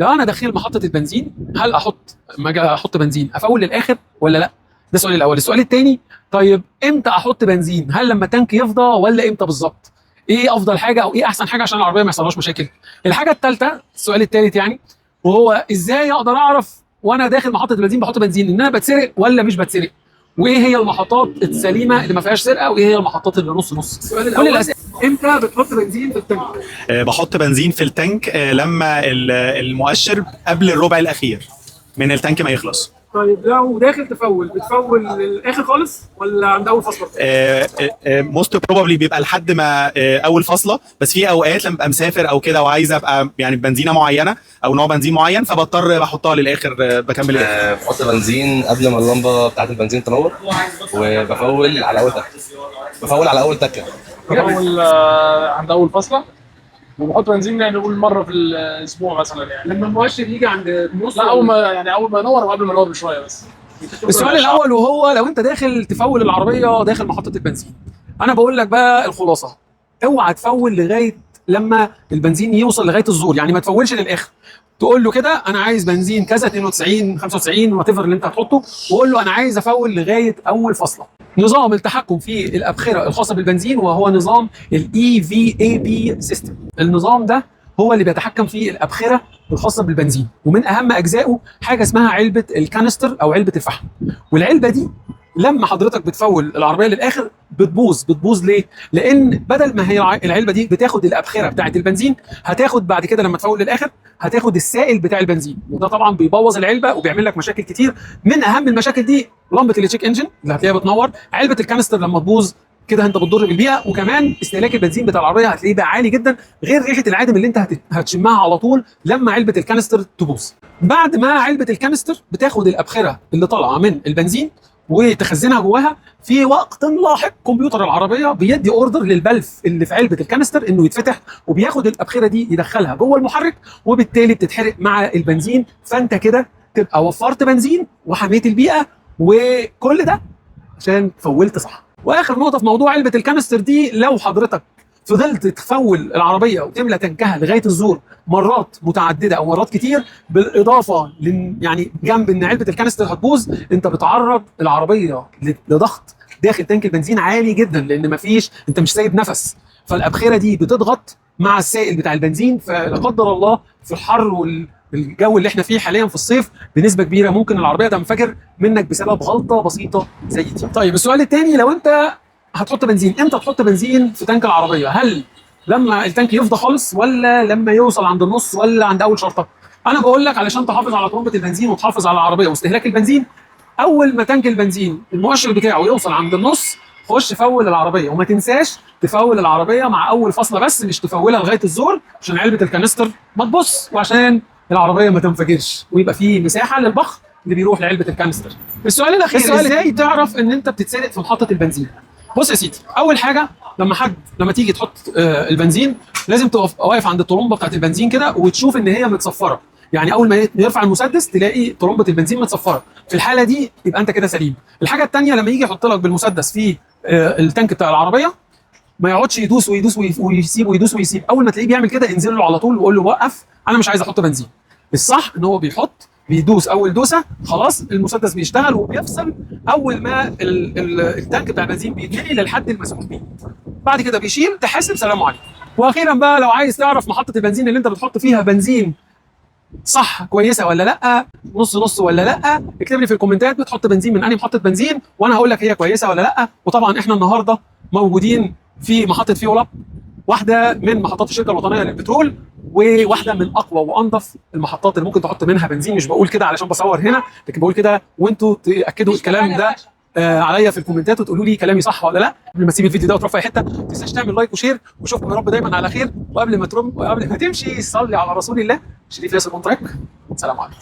لو انا داخل محطه البنزين هل ما اجي احط بنزين افول للاخر ولا لا؟ ده السؤال الاول. السؤال الثاني، طيب امتى احط بنزين؟ هل لما التانك يفضى ولا امتى بالظبط؟ ايه افضل حاجه او ايه احسن حاجه عشان العربيه ما يحصلهاش مشاكل؟ الحاجه الثالثه، السؤال الثالث يعني، وهو ازاي اقدر اعرف وانا داخل محطه البنزين بحط بنزين ان انا بتسرق ولا مش بتسرق؟ وايه هي المحطات السليمه اللي ما فيهاش سرقه وايه هي المحطات اللي نص نص؟ السؤال الاول، كل الاسئله. امتى بتحط بنزين في التانك؟ بحط بنزين في التانك لما المؤشر قبل الربع الاخير من التانك ما يخلص. طيب لو داخل بتفول للاخر خالص ولا عند اول فصله؟ موست بروبابلي بيبقى لحد ما اول فصله، بس في اوقات لما ابقى مسافر او كده وعايز ابقى يعني بنزينه معينه او نوع بنزين معين فبضطر بحطها للاخر، بكمل الاخر. بحط بنزين قبل ما اللمبه بتاعت البنزين تنور، وبفول على اول تكه. بفول عند اول فصله، وبحط بنزين يعني نقول مره في الاسبوع مثلا. يعني لما المؤشر يجي عند النص؟ لا، اول ما ينور وقبل ما ينور بشويه بس. السؤال الاول، وهو لو انت داخل تفول العربيه داخل محطه البنزين، انا بقول لك بقى الخلاصه: اوعى تفول لغايه لما البنزين يوصل لغايه الزور، يعني ما تفولش للاخر. تقول له كده انا عايز بنزين كذا 92 95 وات ايفر اللي انت هتحطه، وقول له انا عايز افول لغايه اول فصله. نظام التحكم في الابخره الخاصه بالبنزين وهو نظام الاي في اي بي سيستم. النظام ده هو اللي بيتحكم في الابخره الخاصه بالبنزين، ومن اهم اجزائه حاجه اسمها علبه الكانستر او علبه الفحم. والعلبه دي لما حضرتك بتفول العربيه للاخر بتبوظ ليه؟ لان بدل ما هي العلبه دي بتاخد الابخره بتاعه البنزين، هتاخد بعد كده لما تفول للاخر هتاخد السائل بتاع البنزين، وده طبعا بيبوظ العلبه وبيعمل لك مشاكل كتير. من اهم المشاكل دي لمبه التشيك انجن اللي هتلاقيها بتنور، علبه الكانستر لما تبوظ كده انت بتضر بالبيئه، وكمان استهلاك البنزين بتاع العربيه هتلاقيه بقى عالي جدا، غير ريحه العادم اللي انت هتشمها على طول لما علبه الكانستر تبوظ. بعد ما علبه الكانستر بتاخد الابخره اللي طالعه من البنزين وتخزنها جواها، في وقت لاحق كمبيوتر العربيه بيدي اوردر للبلف اللي في علبه الكانستر انه يتفتح، وبياخد الابخره دي يدخلها جوه المحرك، وبالتالي بتتحرق مع البنزين. فانت كده تبقى وفرت بنزين وحميت البيئه، وكل ده عشان فولت صح. واخر نقطه في موضوع علبه الكانستر دي، لو حضرتك فضلت تفول العربيه وتملى تنكها لغايه الزور مرات متعدده او مرات كتير، بالاضافه يعني جنب ان علبه الكانستر هتبوظ، انت بتعرض العربيه لضغط داخل تانك البنزين عالي جدا، لان انت مش سايب نفس، فالابخره دي بتضغط مع السائل بتاع البنزين، فلا قدر الله في الحر والجو اللي احنا فيه حاليا في الصيف بنسبه كبيره ممكن العربيه تنفجر منك بسبب غلطه بسيطه زي دي. طيب السؤال الثاني، لو انت هتحط بنزين، امتى تحط بنزين في تانك العربيه؟ هل لما التانك يفضى خالص ولا لما يوصل عند النص ولا عند اول شرطه؟ انا بقول لك علشان تحافظ على ترمبه البنزين وتحافظ على العربيه واستهلاك البنزين، اول ما تانك البنزين المؤشر بتاعه يوصل عند النص خش فول العربيه، وما تنساش تفول العربيه مع اول فصله بس، مش تفولها لغايه الزور عشان علبه الكانستر ما تبص وعشان العربيه ما تنفجرش ويبقى في مساحه للبخر اللي بيروح لعلبه الكانستر. السؤال الاخير، ازاي تعرف ان انت بتتسرق في محطه البنزين؟ بص يا سيدي، اول حاجه لما تيجي تحط البنزين لازم تقف واقف عند الطرمبه بتاعت البنزين كده وتشوف ان هي متصفره، يعني اول ما يرفع المسدس تلاقي طرمبه البنزين متصفره، في الحاله دي يبقى انت كده سليم. الحاجه الثانيه، لما يجي يحط لك بالمسدس في التانك بتاع العربيه ما يقعدش يدوس ويسيب، اول ما تلاقيه بيعمل كده انزل له على طول وقول له وقف انا مش عايز احط بنزين. الصح ان هو بيدوس اول دوسه، خلاص المسدس بيشتغل وبيفصل اول ما التانك بتاع البنزين بيتملي للحد المسموح بيه، بعد كده بيشيل تحاسب سلام عليكم. واخيرا بقى، لو عايز تعرف محطه البنزين اللي انت بتحط فيها بنزين صح كويسه ولا لا، نص نص ولا لا، اكتب لي في الكومنتات بتحط بنزين من انهي محطه بنزين وانا هقول لك هي كويسه ولا لا. وطبعا احنا النهارده موجودين في محطه فيول اب، واحده من محطات الشركه الوطنيه للبترول، وواحده من اقوى وانظف المحطات اللي ممكن تحط منها بنزين. مش بقول كده علشان بصور هنا، لكن بقول كده وانتوا تاكدوا الكلام ده عليا في الكومنتات وتقولوا لي كلامي صح ولا لا. قبل ما تسيب الفيديو ده وتروح في اي حته ما تنساش تعمل لايك وشير، واشوفكم يا رب دايما على خير. وقبل ما تمشي صلي على رسول الله. شريف ياسر مونتراك، سلام عليكم.